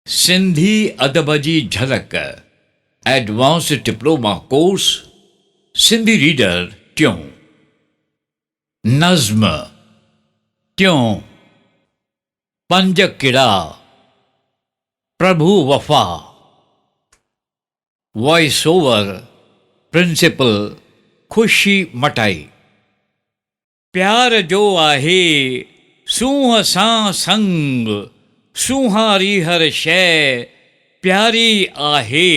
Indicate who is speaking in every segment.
Speaker 1: सिंधी अदब जी झलक advance diploma course Sindhi reader टियों नज़्म टियों पंज किड़ा प्रभु वफ़ा वॉइस ओवर प्रिंसिपल खुशी मटाई। प्यार जो आहे सूंह सां संग सुहारी हर शइ प्यारी आहे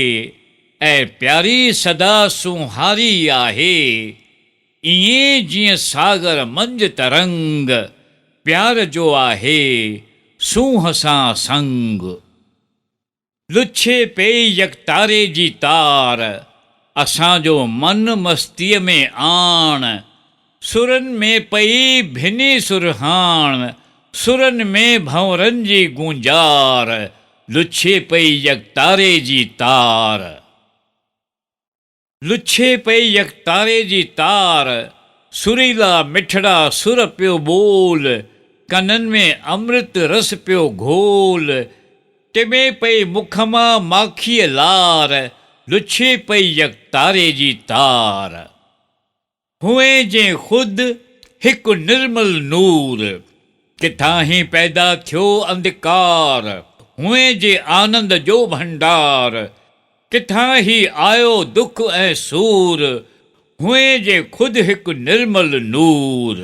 Speaker 1: ऐं प्यारी सदा सुहारी आहे। इएं जीअं सागर मंझि तरंग प्यार जो आहे सूंह सां संग। लुछे पई यकतारे जी तार असांजो मन मस्तीअ में आण। सुरनि में पई भिनी सुरहाण सुरनि में भंवरनि जी गूंजार। लुछे पई यकतारे जी तार लुछे पई यकतारे जी तार सुरीला मिठड़ा सुर पियो बोल। कननि में अमृत रस पियो घोल। टिमे पई मुख मां माखीअ लार लुछे पई यकतारे जी तार। हुए जे ख़ुदि हिकु निर्मल नूर किथां ही पैदा थियो अंधकार। हुए जे आनंद जो भंडार किथां ही आयो दुख ऐं सूर। हुए जे ख़ुदि हिकु निर्मल नूर।